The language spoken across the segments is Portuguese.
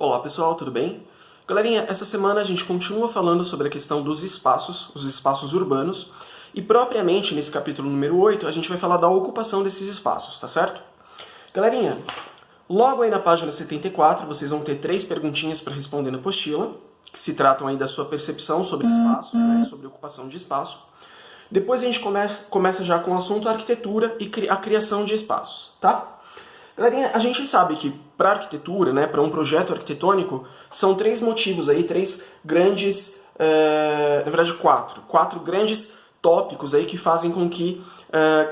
Olá pessoal, tudo bem? Galerinha, essa semana a gente continua falando sobre a questão dos espaços, os espaços urbanos, e propriamente nesse capítulo número 8 a gente vai falar da ocupação desses espaços, tá certo? Galerinha, logo aí na página 74 vocês vão ter 3 perguntinhas para responder na apostila, que se tratam aí da sua percepção sobre espaço, né, sobre ocupação de espaço. Depois a gente começa já com o assunto arquitetura e a criação de espaços, tá? Galerinha, a gente sabe que para arquitetura, né, para um projeto arquitetônico, são 3 motivos aí, 3 grandes, na verdade 4 grandes tópicos aí que fazem com que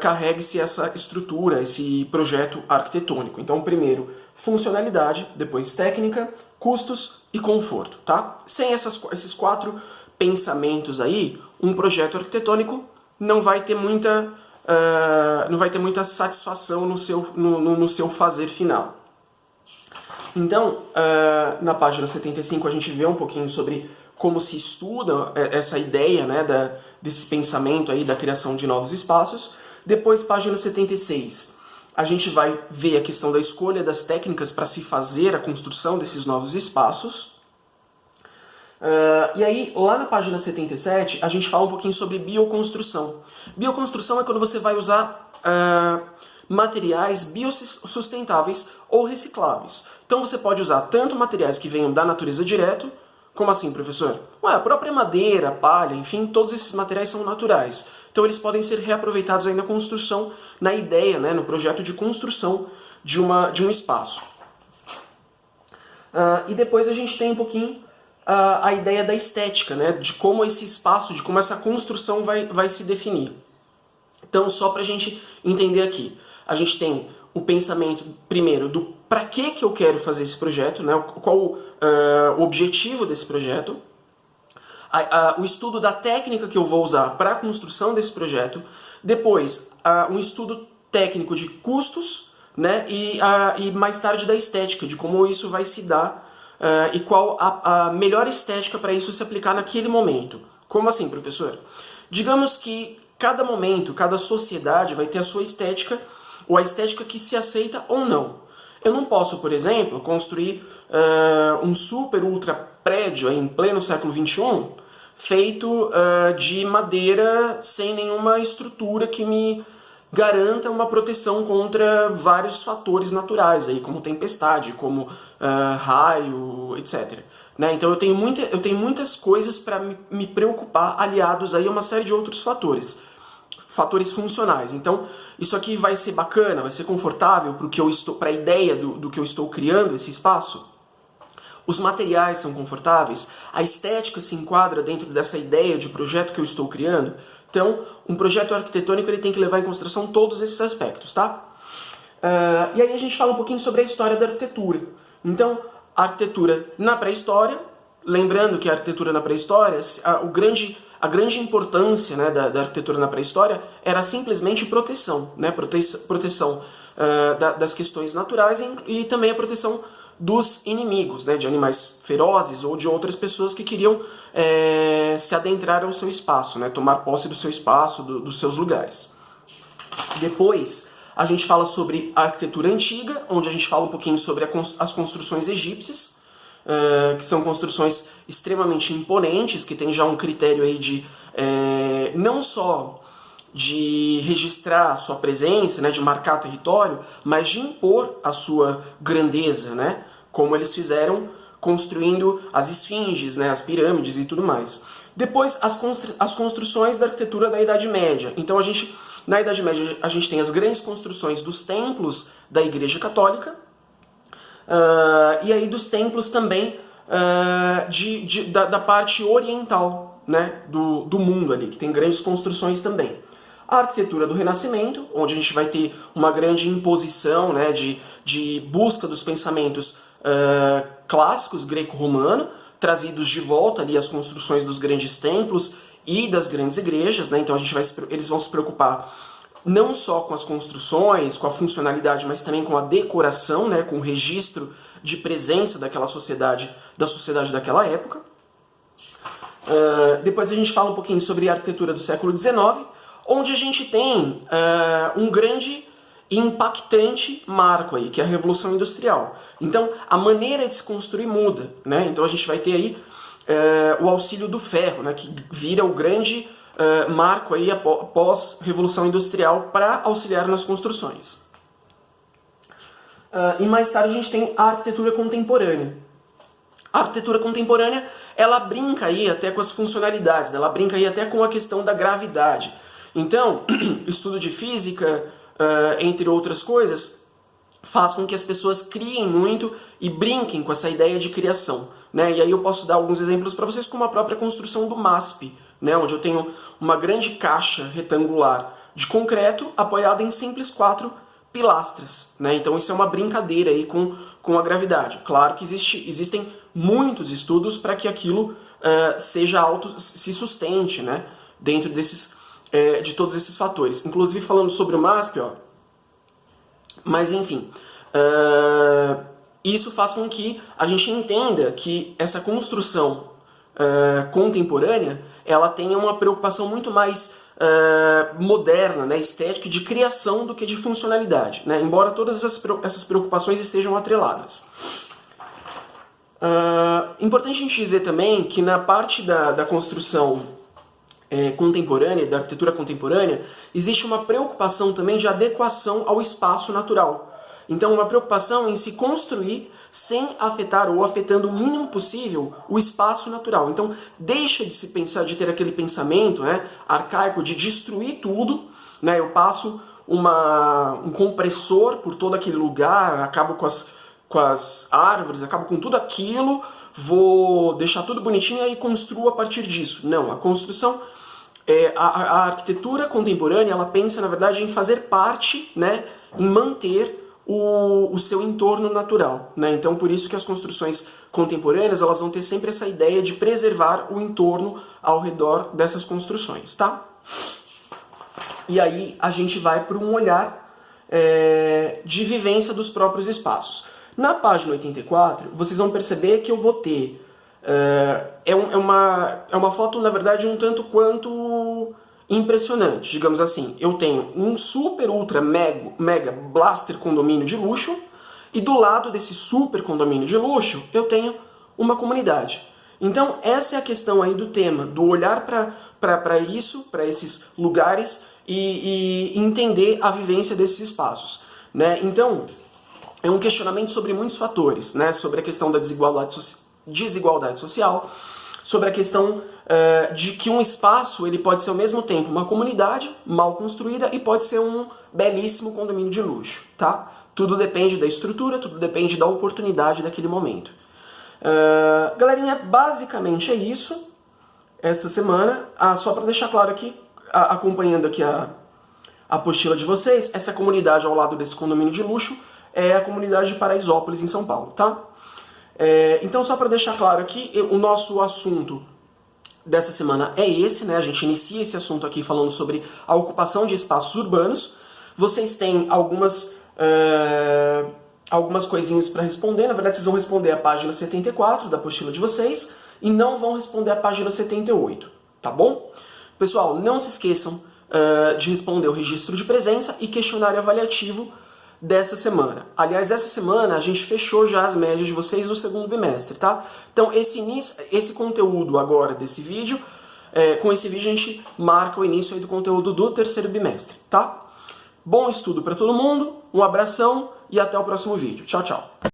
carregue-se essa estrutura, esse projeto arquitetônico. Então, primeiro, funcionalidade, depois técnica, custos e conforto, tá? Sem esses 4 pensamentos aí, um projeto arquitetônico não vai ter muita satisfação no seu fazer final. Então, na página 75 a gente vê um pouquinho sobre como se estuda essa ideia, né, desse pensamento aí da criação de novos espaços. Depois, página 76, a gente vai ver a questão da escolha das técnicas para se fazer a construção desses novos espaços. E aí, lá na página 77, a gente fala um pouquinho sobre bioconstrução. Bioconstrução é quando você vai usar materiais biossustentáveis ou recicláveis. Então você pode usar tanto materiais que venham da natureza direto, como assim, professor? Ué, a própria madeira, palha, enfim, todos esses materiais são naturais. Então eles podem ser reaproveitados aí na construção, na ideia, né, no projeto de construção de um espaço. E depois a gente tem um pouquinho a ideia da estética, né, de como esse espaço, de como essa construção vai se definir. Então, só para a gente entender aqui, a gente tem o pensamento, primeiro, do para que eu quero fazer esse projeto, né, qual o objetivo desse projeto, o estudo da técnica que eu vou usar para a construção desse projeto, depois, um estudo técnico de custos, né, e mais tarde da estética, de como isso vai se dar, e qual a melhor estética para isso se aplicar naquele momento. Como assim, professor? Digamos que cada momento, cada sociedade vai ter a sua estética, ou a estética que se aceita ou não. Eu não posso, por exemplo, construir um super ultra prédio em pleno século XXI, feito de madeira sem nenhuma estrutura que me garanta uma proteção contra vários fatores naturais, aí, como tempestade, como raio, etc. Né? Então eu tenho muitas coisas para me preocupar, aliados aí a uma série de outros fatores funcionais. Então isso aqui vai ser bacana, vai ser confortável para a ideia do que eu estou criando, esse espaço? Os materiais são confortáveis? A estética se enquadra dentro dessa ideia de projeto que eu estou criando? Então, um projeto arquitetônico ele tem que levar em consideração todos esses aspectos, tá? E aí a gente fala um pouquinho sobre a história da arquitetura. Então, a arquitetura na pré-história, lembrando que a arquitetura na pré-história, a grande importância, né, da arquitetura na pré-história era simplesmente proteção, né, proteção das questões naturais e também a proteção dos inimigos, né, de animais ferozes ou de outras pessoas que queriam se adentrar ao seu espaço, né, tomar posse do seu espaço, dos seus lugares. Depois, a gente fala sobre a arquitetura antiga, onde a gente fala um pouquinho sobre as construções egípcias, que são construções extremamente imponentes, que tem já um critério aí de não só de registrar a sua presença, né, de marcar território, mas de impor a sua grandeza, né, como eles fizeram construindo as esfinges, né, as pirâmides e tudo mais. Depois, as construções da arquitetura da Idade Média. Então, na Idade Média, a gente tem as grandes construções dos templos da Igreja Católica, e aí dos templos também da parte oriental, né, do mundo ali, que tem grandes construções também. A arquitetura do Renascimento, onde a gente vai ter uma grande imposição, né, de busca dos pensamentos clássicos greco-romano, trazidos de volta ali às construções dos grandes templos e das grandes igrejas, né? Então eles vão se preocupar não só com as construções, com a funcionalidade, mas também com a decoração, né, com o registro de presença daquela sociedade, da sociedade daquela época. Depois a gente fala um pouquinho sobre a arquitetura do século XIX, onde a gente tem um grande impactante marco aí, que é a Revolução Industrial. Então, a maneira de se construir muda, né? Então a gente vai ter aí o auxílio do ferro, né? Que vira o grande marco aí após Revolução Industrial para auxiliar nas construções. E mais tarde a gente tem a arquitetura contemporânea. A arquitetura contemporânea, ela brinca aí até com as funcionalidades, né? Ela brinca aí até com a questão da gravidade. Então, estudo de física, entre outras coisas, faz com que as pessoas criem muito e brinquem com essa ideia de criação, né? E aí eu posso dar alguns exemplos para vocês, como a própria construção do MASP, né? Onde eu tenho uma grande caixa retangular de concreto apoiada em simples 4 pilastras, né? Então isso é uma brincadeira aí com a gravidade. Claro que existem muitos estudos para que aquilo se sustente, né? Dentro de todos esses fatores. Inclusive falando sobre o MASP, ó, mas enfim, isso faz com que a gente entenda que essa construção contemporânea, ela tenha uma preocupação muito mais moderna, né, estética, de criação do que de funcionalidade, né, embora todas essas preocupações estejam atreladas. Importante a gente dizer também que na parte da construção contemporânea, da arquitetura contemporânea, existe uma preocupação também de adequação ao espaço natural. Então, uma preocupação em se construir sem afetar ou afetando o mínimo possível o espaço natural. Então, deixa de se pensar, de ter aquele pensamento, né, arcaico de destruir tudo, né? Eu passo um compressor por todo aquele lugar, acabo com as árvores, acabo com tudo aquilo, vou deixar tudo bonitinho e aí construo a partir disso. Não, a construção, a arquitetura contemporânea, ela pensa, na verdade, em fazer parte, né, em manter o seu entorno natural, né? Então, por isso que as construções contemporâneas, elas vão ter sempre essa ideia de preservar o entorno ao redor dessas construções, tá? E aí a gente vai para um olhar de vivência dos próprios espaços. Na página 84, vocês vão perceber que eu vou ter é uma foto, na verdade, um tanto quanto impressionante, digamos assim. Eu tenho um super, ultra, mega blaster condomínio de luxo, e do lado desse super condomínio de luxo, eu tenho uma comunidade. Então, essa é a questão aí do tema, do olhar para isso, para esses lugares, e entender a vivência desses espaços, né? Então, é um questionamento sobre muitos fatores, né? Sobre a questão da desigualdade social, sobre a questão de que um espaço ele pode ser ao mesmo tempo uma comunidade mal construída e pode ser um belíssimo condomínio de luxo, tá? Tudo depende da estrutura, tudo depende da oportunidade daquele momento. Galerinha, basicamente é isso essa semana. Só para deixar claro aqui, acompanhando aqui a apostila de vocês, essa comunidade ao lado desse condomínio de luxo é a comunidade de Paraisópolis, em São Paulo, tá? Então, só para deixar claro aqui, o nosso assunto dessa semana é esse, né? A gente inicia esse assunto aqui falando sobre a ocupação de espaços urbanos. Vocês têm algumas coisinhas para responder. Na verdade, vocês vão responder a página 74 da apostila de vocês e não vão responder a página 78, tá bom? Pessoal, não se esqueçam de responder o registro de presença e questionário avaliativo dessa semana. Aliás, essa semana a gente fechou já as médias de vocês do segundo bimestre, tá? Então, esse conteúdo agora desse vídeo, com esse vídeo a gente marca o início aí do conteúdo do terceiro bimestre, tá? Bom estudo para todo mundo, um abração e até o próximo vídeo. Tchau, tchau!